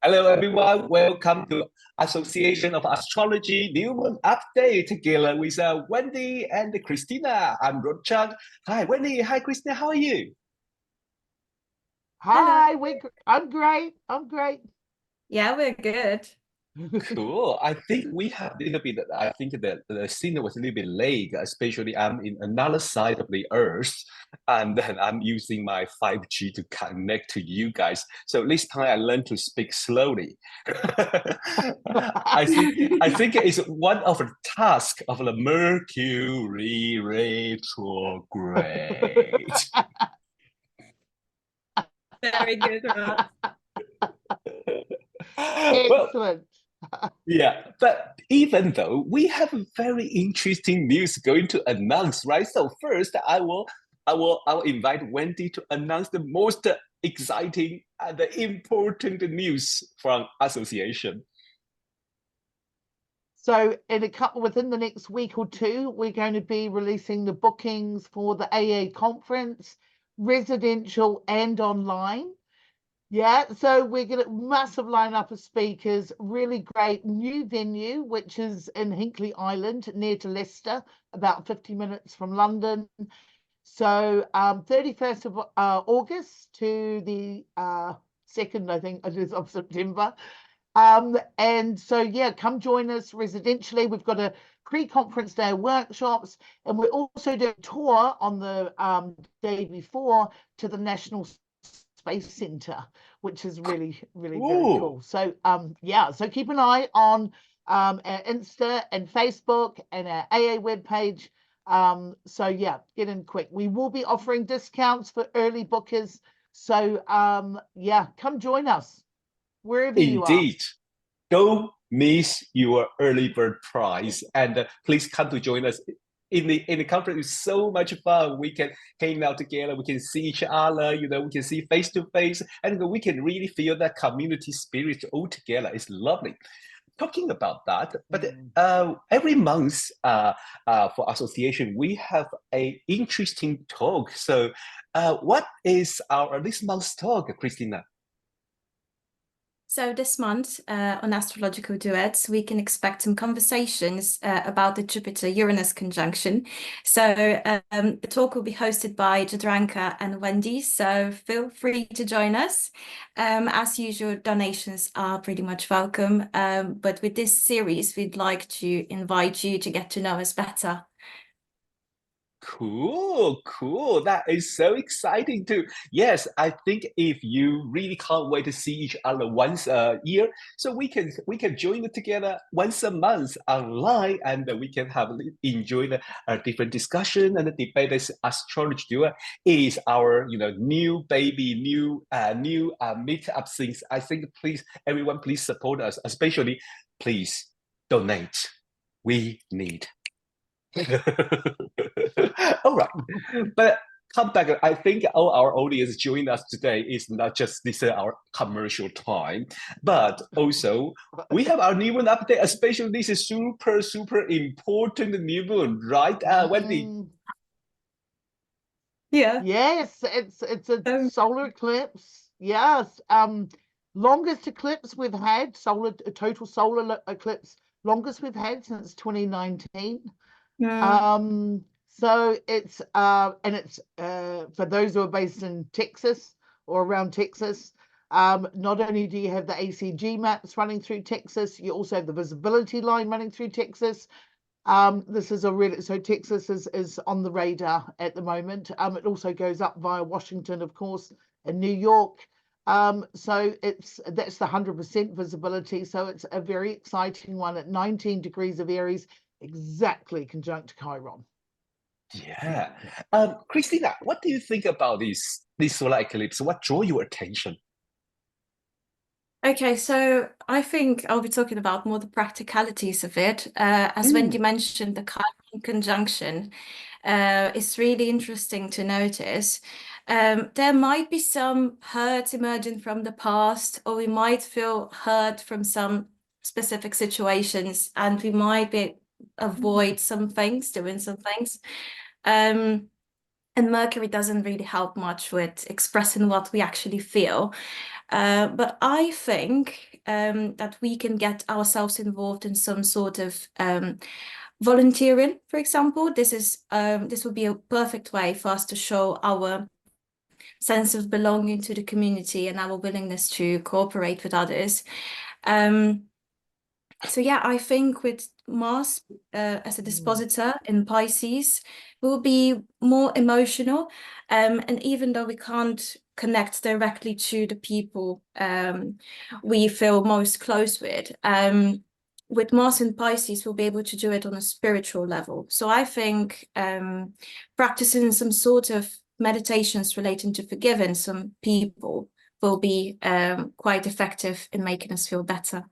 Hello, everyone. Welcome to Association of Astrology New Moon Update together with Wendy and Kristina. I'm Rod. Hi, Wendy. Hi, Kristina. How are you? Hello. Hi, I'm great. I'm great. Yeah, we're good. Cool. I think we have a little bit. I think that the signal was a little bit late, especially I'm in another side of the Earth, and then I'm using my 5G to connect to you guys. So this time I learned to speak slowly. I think it's one of the tasks of the Mercury retrograde. Very good, Rod. Well, Excellent. yeah, but even though we have a very interesting news going to announce, right? So first, I will invite Wendy to announce the most exciting and important news from association. So within the next week or two, we're going to be releasing the bookings for the AA conference, residential and online. Yeah, so we're going to massive lineup of speakers, really great new venue, which is in Hinkley Island, near to Leicester, about 50 minutes from London. So 31st of August to the 2nd, I think it is, of September. And so, yeah, come join us residentially. We've got a pre-conference day workshops, and we're also doing a tour on the day before to the National Space Center, which is really, really very cool. So, yeah, so keep an eye on our Insta and Facebook and our AA webpage. So yeah, get in quick. We will be offering discounts for early bookers. So yeah, come join us wherever you are. Indeed. Don't miss your early bird prize, and please come to join us in the conference. It's so much fun. We can hang out together. We can see each other. We can see face to face, and we can really feel that community spirit all together. It's lovely. Talking about that, but every month for association, we have a interesting talk. So, what is our this month's talk, Kristina? So this month on Astrological Duets, we can expect some conversations about the Jupiter-Uranus conjunction. So the talk will be hosted by Jadranka and Wendy, so feel free to join us. As usual, donations are pretty much welcome, but with this series, we'd like to invite you to get to know us better. Cool. That is so exciting too. Yes, I think if you really can't wait to see each other once a year, so we can join it together once a month online, and we can enjoy the different discussion and the debate. This astrology duo is our new baby, new meetup things. I think everyone please support us, especially please donate. We need. All right, but come back. I think all our audience joining us today is not just this our commercial time, but also we have our new moon update. Especially this is super important new moon, right, Wendy? Yeah. Yes, it's a solar eclipse. Yes, longest eclipse we've had, total solar eclipse, longest we've had since 2019. So it's for those who are based in Texas or around Texas, not only do you have the ACG maps running through Texas, you also have the visibility line running through Texas. This is so Texas is on the radar at the moment. It also goes up via Washington, of course, and New York. So that's the 100% visibility. So it's a very exciting one at 19 degrees of Aries, exactly conjunct Chiron. Yeah. Kristina, what do you think about this solar eclipse? What draw your attention? Okay, so I think I'll be talking about more the practicalities of it. As Wendy mentioned, the Chiron conjunction is really interesting to notice. There might be some hurt emerging from the past, or we might feel hurt from some specific situations, and we might avoid some things, doing some things. And Mercury doesn't really help much with expressing what we actually feel. But I think that we can get ourselves involved in some sort of volunteering, for example. This would be a perfect way for us to show our sense of belonging to the community and our willingness to cooperate with others. So yeah, I think with Mars as a dispositor in Pisces, we'll be more emotional. And even though we can't connect directly to the people we feel most close with Mars in Pisces, we'll be able to do it on a spiritual level. So I think practicing some sort of meditations relating to forgiving some people will be quite effective in making us feel better.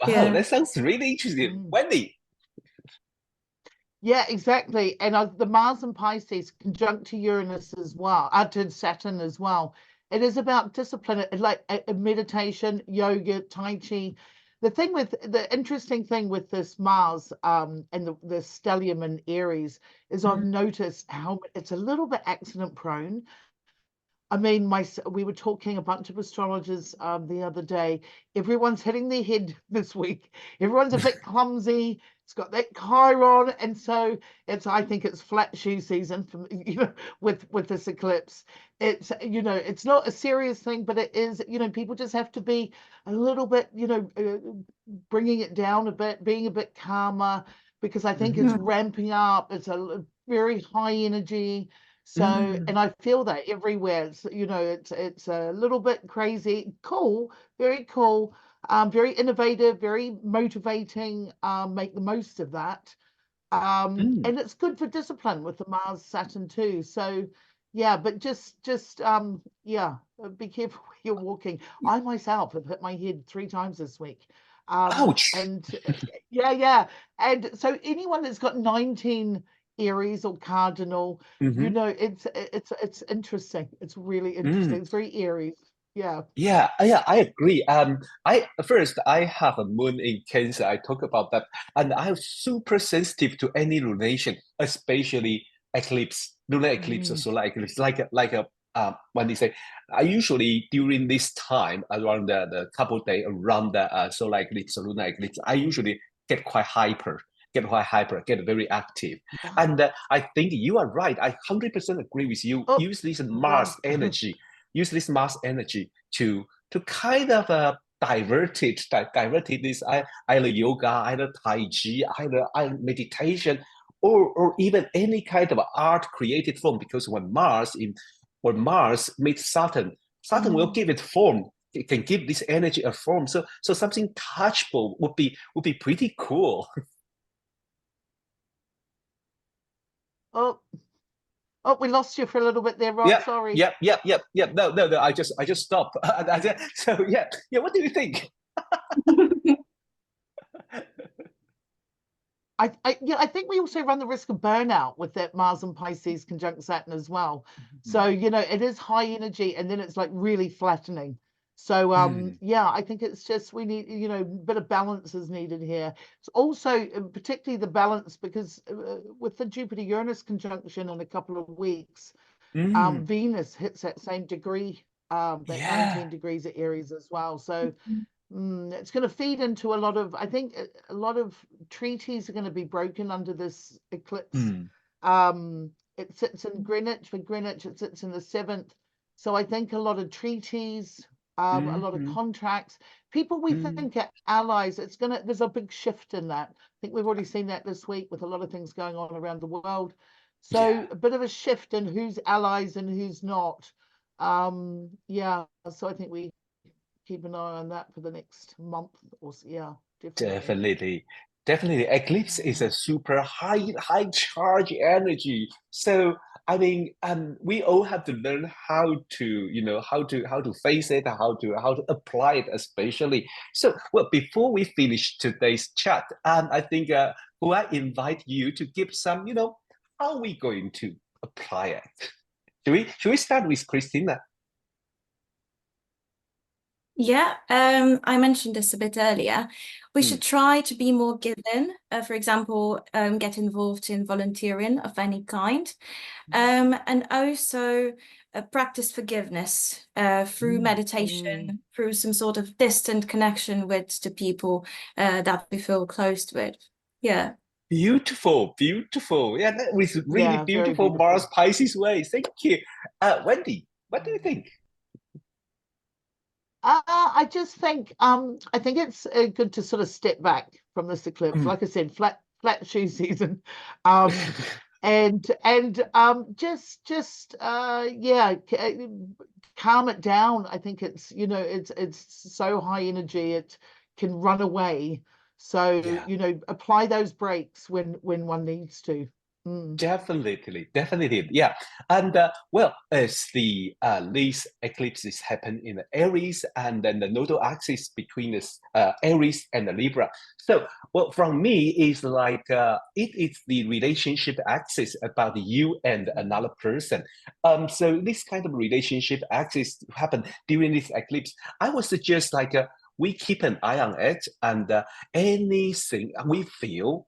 Wow, Yeah. that sounds really interesting. Wendy. Yeah, exactly. And the Mars and Pisces conjunct to Uranus as well, to Saturn as well. It is about discipline, like a meditation, yoga, Tai Chi. The interesting thing with this Mars and the stellium in Aries is I've noticed how it's a little bit accident prone. I mean, we were talking a bunch of astrologers the other day. Everyone's hitting their head this week. Everyone's a bit clumsy. It's got that Chiron, and so I think it's flat shoe season for with this eclipse. It's it's not a serious thing, but it is. People just have to be a little bit bringing it down a bit, being a bit calmer, because I think it's ramping up. It's a very high energy. So, and I feel that everywhere. It's a little bit crazy, cool, very cool, very innovative, very motivating. Make the most of that. And it's good for discipline with the Mars Saturn too. So, yeah, but just yeah, be careful where you're walking. I myself have hit my head 3 times this week. Ouch. And yeah. And so anyone that's got 19 Aries or cardinal, it's interesting. It's really interesting. It's very Aries. Yeah. Yeah, I agree. I have a moon in Cancer. I talk about that, and I'm super sensitive to any lunation, especially eclipse, lunar eclipse or solar eclipse. When they say, I usually during this time around the couple of days around the solar eclipse or lunar eclipse, I usually get quite hyper, get very active. Yeah. And I think you are right. I 100% agree with you. Oh, Use this yeah. use this Mars energy to kind of divert it this either yoga, either Tai Chi, either meditation, or even any kind of art created form. Because when Mars meets Saturn, Saturn will give it form. It can give this energy a form. So something touchable would be pretty cool. Oh, we lost you for a little bit there, Rod. Yeah, Sorry. yeah. No. I just stopped. So yeah. What do you think? I think we also run the risk of burnout with that Mars and Pisces conjunct Saturn as well. So it is high energy, and then it's like really flattening. So yeah, I think it's just we need a bit of balance is needed here. It's also particularly the balance because with the Jupiter Uranus conjunction in a couple of weeks, Venus hits that same degree, that 19 degrees at Aries as well. So it's going to feed into I think a lot of treaties are going to be broken under this eclipse. It sits in Greenwich. For Greenwich, it sits in the 7th. So I think a lot of treaties, a lot of contracts, people we think are allies, there's a big shift in that. I think we've already seen that this week with a lot of things going on around the world. So a bit of a shift in who's allies and who's not. Yeah, so I think we keep an eye on that for the next month or so. Yeah, definitely. Definitely. Eclipse is a super high charge energy. So I mean, we all have to learn how to, how to face it, how to apply it, especially. So, well, before we finish today's chat, I think will I invite you to give some, how are we going to apply it? Should we start with Kristina? Yeah, I mentioned this a bit earlier. We should try to be more giving. For example, get involved in volunteering of any kind. And also practice forgiveness through meditation, through some sort of distant connection with the people that we feel close with. Yeah. Beautiful, beautiful. Yeah, that was really Yeah, very beautiful, beautiful. Mars Pisces way. Thank you. Wendy, what do you think? I just think I think it's good to sort of step back from this eclipse. Like I said, flat shoe season. And just yeah, calm it down. I think it's, you know, it's so high energy it can run away. So, Yeah. you know, apply those brakes when one needs to. Definitely, definitely, yeah. And well, as the this eclipse is happening in the Aries, and then the nodal axis between this Aries and the Libra. So, well, from me is like it is the relationship axis about you and another person. So this kind of relationship axis happen during this eclipse. I would suggest like we keep an eye on it, and anything we feel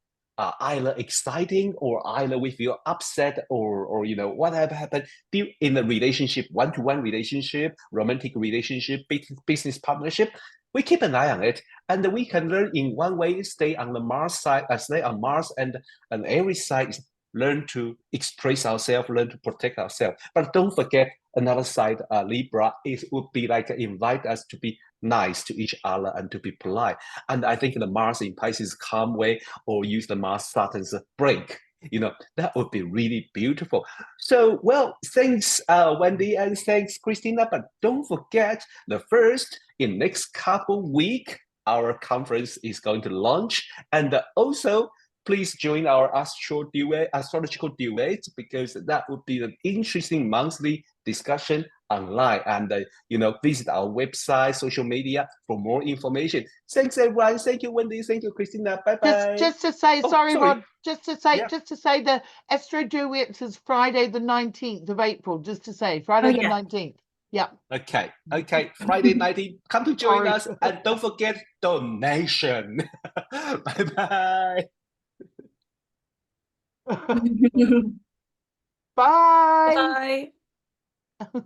either exciting or either we feel upset or you know whatever happened in a relationship, one-to-one relationship, romantic relationship, business partnership, we keep an eye on it, and we can learn in one way. Stay on the Mars side, stay on Mars and Aries side is learn to express ourselves, learn to protect ourselves. But don't forget another side, Libra, it would be like invite us to be nice to each other and to be polite. And I think the Mars in Pisces calm way, or use the Mars Saturn's break. You know, that would be really beautiful. So, well, thanks, Wendy, and thanks, Kristina. But don't forget, the first in next couple week, our conference is going to launch, and also please join our astrological duet, because that would be an interesting monthly discussion online. And you know, visit our website, social media for more information. Thanks, everyone. Thank you, Wendy. Thank you, Kristina. Bye bye. Just to say, Oh, sorry, sorry. Rod, Yeah. just to say the Astro Duets is Friday the 19th of April, just to say, Oh, Friday the yeah. 19th. Yeah. Okay. Okay. Friday 19. Come to join Sorry. us, and don't forget donation. Bye bye. Bye. Bye.